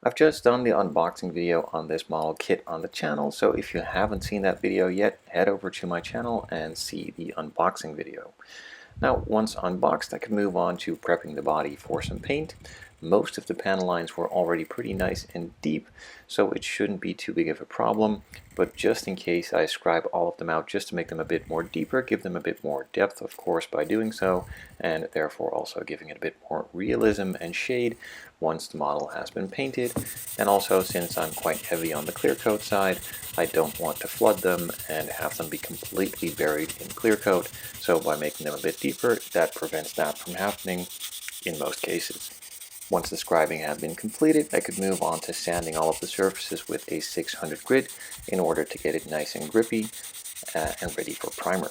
I've just done the unboxing video on this model kit on the channel, so if you haven't seen that video yet, head over to my channel and see the unboxing video. Now, once unboxed, I can move on to prepping the body for some paint. Most of the panel lines were already pretty nice and deep, so it shouldn't be too big of a problem, but just in case, I scribe all of them out just to make them a bit more deeper, give them a bit more depth, of course, by doing so, and therefore also giving it a bit more realism and shade once the model has been painted. And also, since I'm quite heavy on the clear coat side, I don't want to flood them and have them be completely buried in clear coat, so by making them a bit deeper, that prevents that from happening in most cases. Once the scribing had been completed, I could move on to sanding all of the surfaces with a 600 grit in order to get it nice and grippy and ready for primer.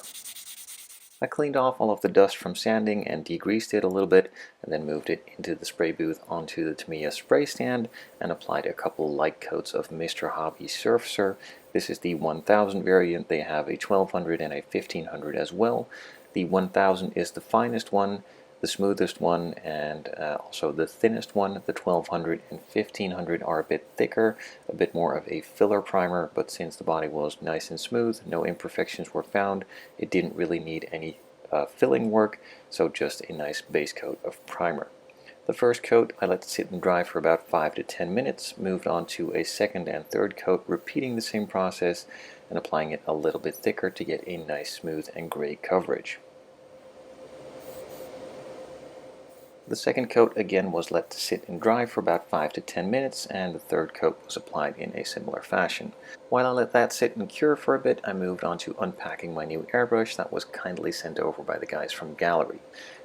I cleaned off all of the dust from sanding and degreased it a little bit, and then moved it into the spray booth onto the Tamiya spray stand and applied a couple light coats of Mr. Hobby Surfacer. This is the 1000 variant. They have a 1200 and a 1500 as well. The 1000 is the finest one, the smoothest one, and also the thinnest one. The 1200 and 1500 are a bit thicker, a bit more of a filler primer, but since the body was nice and smooth, no imperfections were found, it didn't really need any filling work, so just a nice base coat of primer. The first coat I let sit and dry for about 5 to 10 minutes, moved on to a second and third coat, repeating the same process and applying it a little bit thicker to get a nice smooth and gray coverage. The second coat again was let to sit and dry for about 5 to 10 minutes, and the third coat was applied in a similar fashion. While I let that sit and cure for a bit, I moved on to unpacking my new airbrush that was kindly sent over by the guys from Gallery.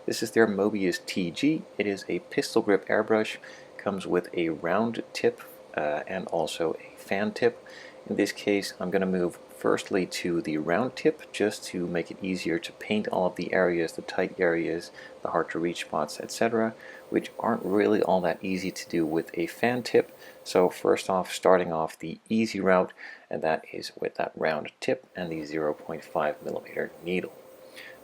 This is their Mobius TG. It is a pistol grip airbrush, comes with a round tip and also a fan tip. In this case, I'm going to move firstly to the round tip just to make it easier to paint all of the areas, the tight areas, the hard to reach spots, etc., which aren't really all that easy to do with a fan tip. So first off, starting off the easy route, and that is with that round tip and the 0.5mm needle.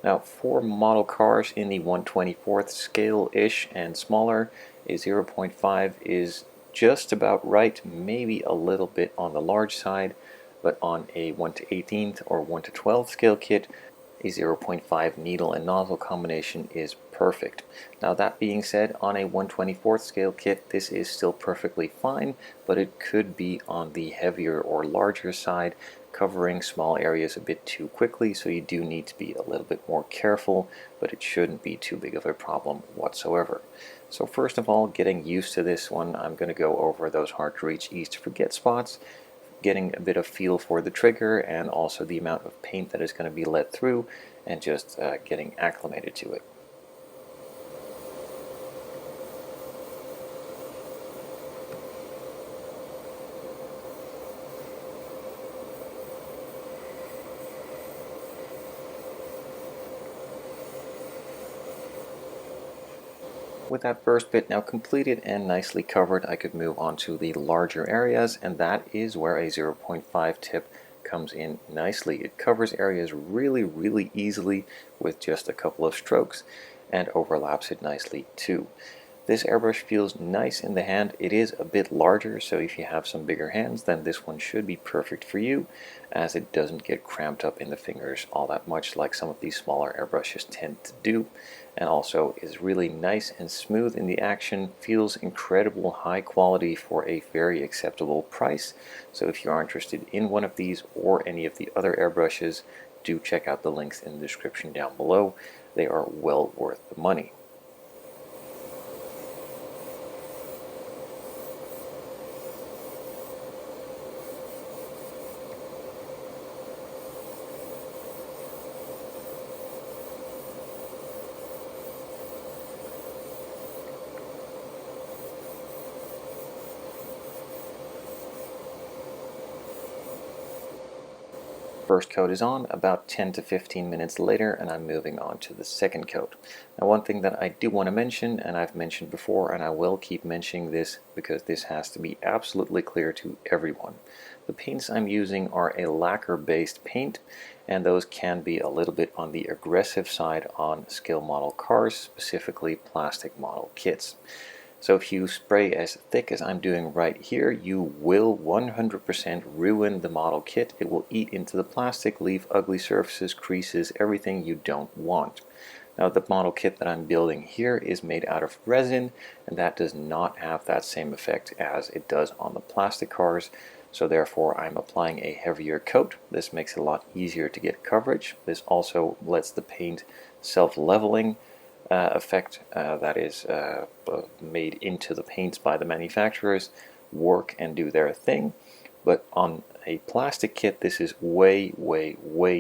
Now, for model cars in the 1/24th scale-ish and smaller, a 0.5 is just about right, maybe a little bit on the large side, but on a 1/18th or 1/12th scale kit, a 0.5 needle and nozzle combination is perfect. Now, that being said, on a 1/24th scale kit, this is still perfectly fine, but it could be on the heavier or larger side, covering small areas a bit too quickly, so you do need to be a little bit more careful, but it shouldn't be too big of a problem whatsoever. So first of all, getting used to this one, I'm going to go over those hard to reach, easy to forget spots, getting a bit of feel for the trigger and also the amount of paint that is going to be let through, and just getting acclimated to it. With that first bit now completed and nicely covered, I could move on to the larger areas, and that is where a 0.5 tip comes in nicely. It covers areas really easily with just a couple of strokes and overlaps it nicely too. This airbrush feels nice in the hand. It is a bit larger, so if you have some bigger hands, then this one should be perfect for you, as it doesn't get cramped up in the fingers all that much like some of these smaller airbrushes tend to do, and also is really nice and smooth in the action, feels incredible high quality for a very acceptable price. So if you are interested in one of these or any of the other airbrushes, do check out the links in the description down below. They are well worth the money. First coat is on about 10 to 15 minutes later, and I'm moving on to the second coat. Now, one thing that I do want to mention, and I've mentioned before, and I will keep mentioning this because this has to be absolutely clear to everyone. The paints I'm using are a lacquer based paint, and those can be a little bit on the aggressive side on scale model cars, specifically plastic model kits. So if you spray as thick as I'm doing right here, you will 100% ruin the model kit. It will eat into the plastic, leave ugly surfaces, creases, everything you don't want. Now the model kit that I'm building here is made out of resin, and that does not have that same effect as it does on the plastic cars. So therefore I'm applying a heavier coat. This makes it a lot easier to get coverage. This also lets the paint self-leveling effect that is made into the paints by the manufacturers work and do their thing. But on a plastic kit, this is way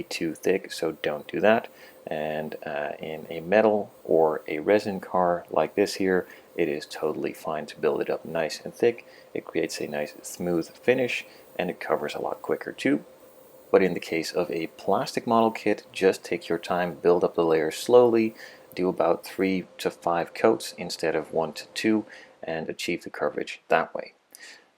too thick, so don't do that. And in a metal or a resin car like this here, it is totally fine to build it up nice and thick. It creates a nice smooth finish, and it covers a lot quicker too. But in the case of a plastic model kit, just take your time, build up the layers slowly, do about 3 to 5 coats instead of 1 to 2, and achieve the coverage that way.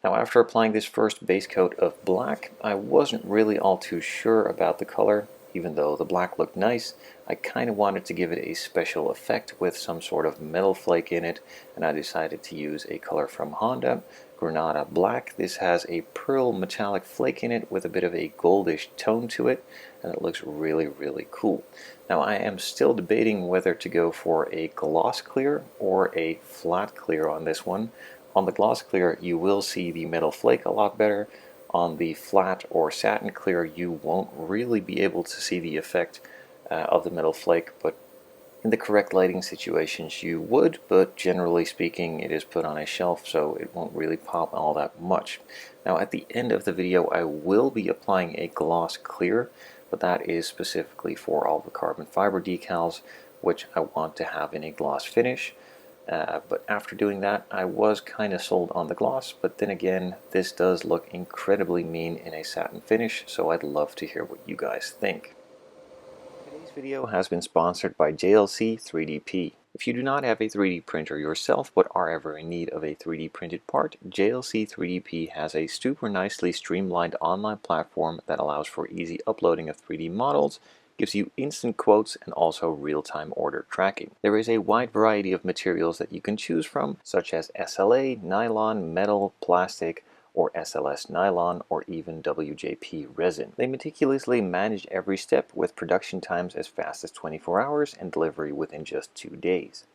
Now after applying this first base coat of black, I wasn't really all too sure about the color. Even though the black looked nice, I kind of wanted to give it a special effect with some sort of metal flake in it, and I decided to use a color from Honda, Granada Black. This has a pearl metallic flake in it with a bit of a goldish tone to it, and it looks really cool. Now I am still debating whether to go for a gloss clear or a flat clear on this one. On the gloss clear you will see the metal flake a lot better. On the flat or satin clear you won't really be able to see the effect of the metal flake, but in the correct lighting situations you would, but generally speaking it is put on a shelf so it won't really pop all that much. Now at the end of the video I will be applying a gloss clear, but that is specifically for all the carbon fiber decals which I want to have in a gloss finish. But after doing that I was kind of sold on the gloss, but then again this does look incredibly mean in a satin finish, so I'd love to hear what you guys think. Today's video has been sponsored by JLC 3DP. If you do not have a 3D printer yourself but are ever in need of a 3D printed part, JLC 3DP has a super nicely streamlined online platform that allows for easy uploading of 3D models, gives you instant quotes, and also real-time order tracking. There is a wide variety of materials that you can choose from, such as SLA, nylon, metal, plastic, or SLS nylon, or even WJP resin. They meticulously manage every step with production times as fast as 24 hours and delivery within just 2 days.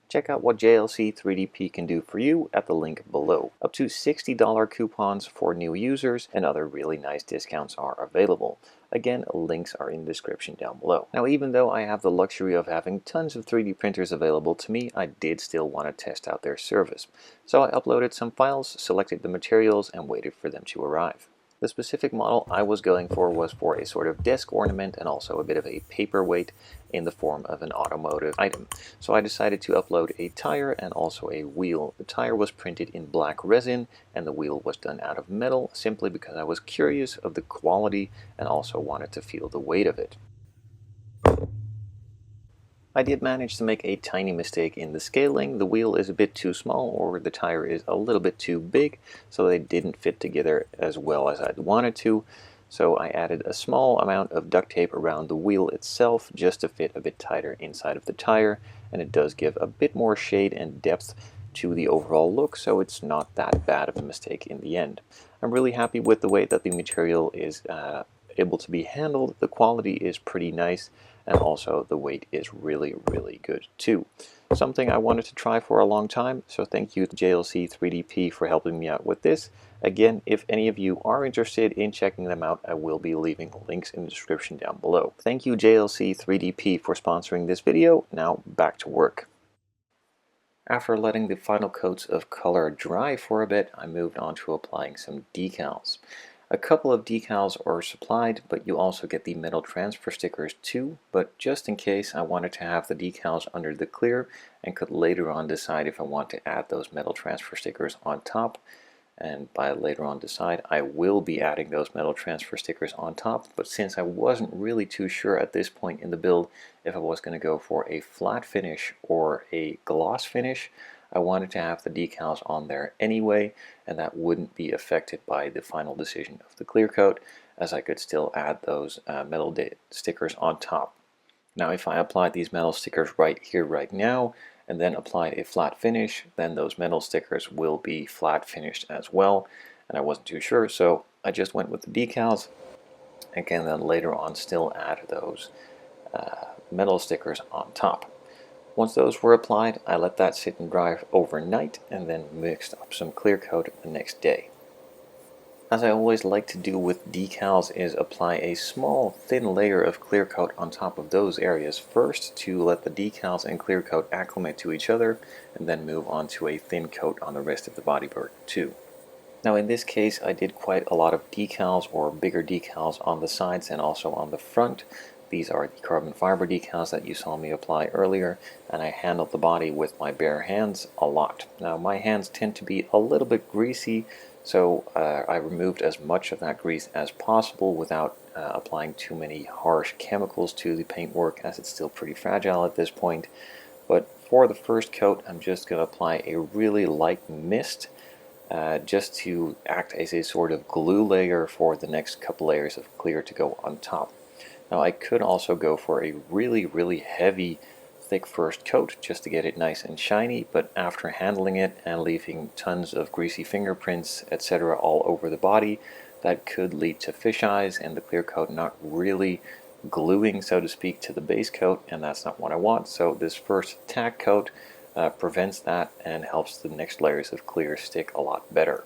Check out what JLC 3DP can do for you at the link below. Up to $60 coupons for new users and other really nice discounts are available. Again, links are in the description down below. Now even though I have the luxury of having tons of 3D printers available to me, I did still want to test out their service. So I uploaded some files, selected the materials, and waited for them to arrive. The specific model I was going for was for a sort of desk ornament and also a bit of a paperweight in the form of an automotive item. So I decided to upload a tire and also a wheel. The tire was printed in black resin and the wheel was done out of metal, simply because I was curious of the quality and also wanted to feel the weight of it. I did manage to make a tiny mistake in the scaling. The wheel is a bit too small, or the tire is a little bit too big, so they didn't fit together as well as I'd wanted to. So I added a small amount of duct tape around the wheel itself just to fit a bit tighter inside of the tire, and it does give a bit more shade and depth to the overall look, so it's not that bad of a mistake in the end. I'm really happy with the way that the material is able to be handled. The quality is pretty nice, and also the weight is really good too. Something I wanted to try for a long time, so thank you to JLC 3DP for helping me out with this. Again, if any of you are interested in checking them out, I will be leaving links in the description down below. Thank you JLC 3DP for sponsoring this video. Now back to work. After letting the final coats of color dry for a bit, I moved on to applying some decals. A couple of decals are supplied, but you also get the metal transfer stickers too, but just in case I wanted to have the decals under the clear and could later on decide if I want to add those metal transfer stickers on top. And by later on decide, I will be adding those metal transfer stickers on top, but since I wasn't really too sure at this point in the build if I was going to go for a flat finish or a gloss finish, I wanted to have the decals on there anyway, and that wouldn't be affected by the final decision of the clear coat, as I could still add those metal stickers on top. Now if I applied these metal stickers right here, right now, and then applied a flat finish, then those metal stickers will be flat finished as well. And I wasn't too sure, so I just went with the decals and can then later on still add those metal stickers on top. Once those were applied, I let that sit and dry overnight and then mixed up some clear coat the next day. As I always like to do with decals is apply a small thin layer of clear coat on top of those areas first to let the decals and clear coat acclimate to each other, and then move on to a thin coat on the rest of the bodywork too. Now in this case I did quite a lot of decals, or bigger decals, on the sides and also on the front. These are the carbon fiber decals that you saw me apply earlier, and I handled the body with my bare hands a lot. Now my hands tend to be a little bit greasy, so I removed as much of that grease as possible without applying too many harsh chemicals to the paintwork, as it's still pretty fragile at this point. But for the first coat I'm just going to apply a really light mist just to act as a sort of glue layer for the next couple layers of clear to go on top. Now I could also go for a really heavy thick first coat just to get it nice and shiny, but after handling it and leaving tons of greasy fingerprints, etc. all over the body, that could lead to fish eyes and the clear coat not really gluing, so to speak, to the base coat, and that's not what I want. So this first tack coat prevents that and helps the next layers of clear stick a lot better.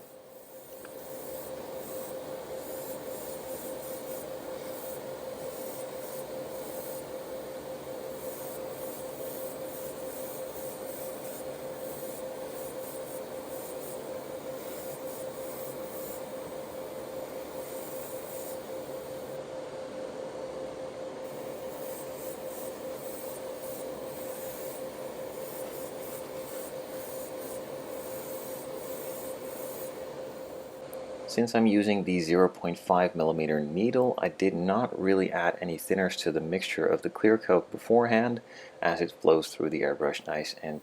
Since I'm using the 0.5mm needle, I did not really add any thinners to the mixture of the clear coat beforehand, as it flows through the airbrush nice and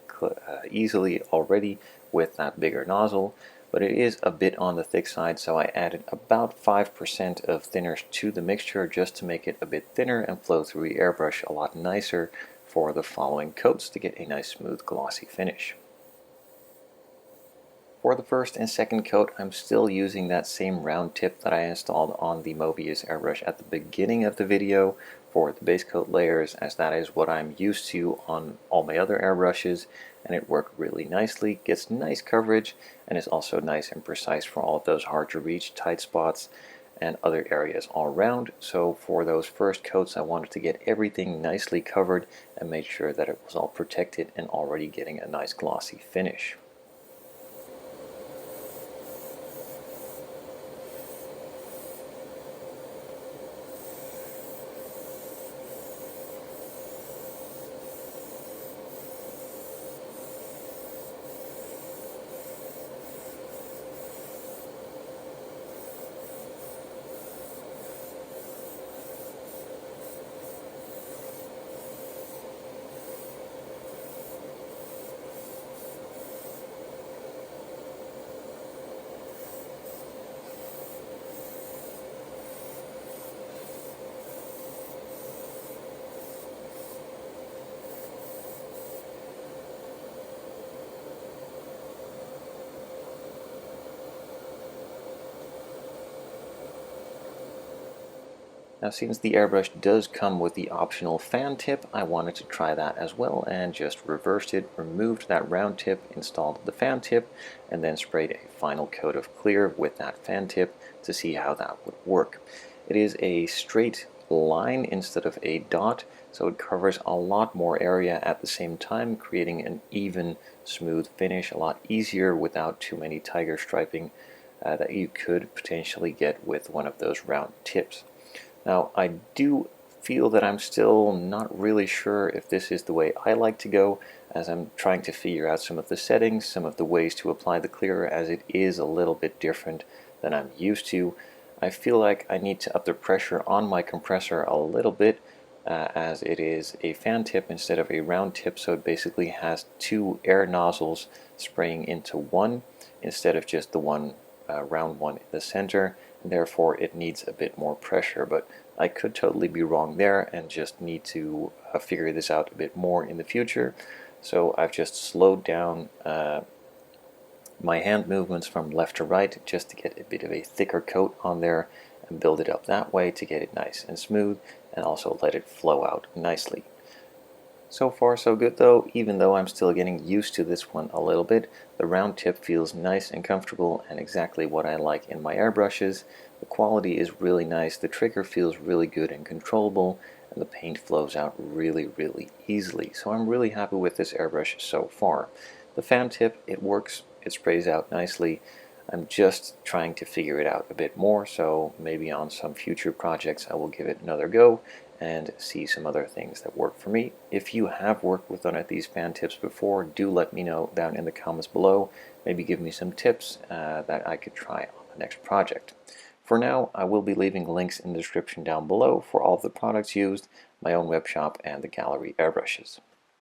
easily already with that bigger nozzle, but it is a bit on the thick side, so I added about 5% of thinners to the mixture just to make it a bit thinner and flow through the airbrush a lot nicer for the following coats to get a nice smooth glossy finish. For the first and second coat, I'm still using that same round tip that I installed on the Mobius airbrush at the beginning of the video for the base coat layers, as that is what I'm used to on all my other airbrushes, and it worked really nicely, gets nice coverage, and is also nice and precise for all of those hard to reach tight spots and other areas all around. So for those first coats I wanted to get everything nicely covered and make sure that it was all protected and already getting a nice glossy finish. Now since the airbrush does come with the optional fan tip, I wanted to try that as well and just reversed it, removed that round tip, installed the fan tip, and then sprayed a final coat of clear with that fan tip to see how that would work. It is a straight line instead of a dot, so it covers a lot more area at the same time, creating an even, smooth finish, a lot easier without too many tiger striping that you could potentially get with one of those round tips. Now I do feel that I'm still not really sure if this is the way I like to go, as I'm trying to figure out some of the settings, some of the ways to apply the clear, as it is a little bit different than I'm used to. I feel like I need to up the pressure on my compressor a little bit, as it is a fan tip instead of a round tip, so it basically has two air nozzles spraying into one instead of just the one round one in the center. Therefore it needs a bit more pressure, but I could totally be wrong there and just need to figure this out a bit more in the future. So I've just slowed down my hand movements from left to right just to get a bit of a thicker coat on there and build it up that way to get it nice and smooth, and also let it flow out nicely. So far so good though, even though I'm still getting used to this one a little bit. The round tip feels nice and comfortable and exactly what I like in my airbrushes. The quality is really nice, the trigger feels really good and controllable, and the paint flows out really easily. So I'm really happy with this airbrush so far. The fan tip, it works, it sprays out nicely. I'm just trying to figure it out a bit more, so maybe on some future projects I will give it another go and see some other things that work for me. If you have worked with one of these fan tips before, do let me know down in the comments below. Maybe give me some tips that I could try on the next project. For now, I will be leaving links in the description down below for all of the products used, my own web shop, and the gallery airbrushes.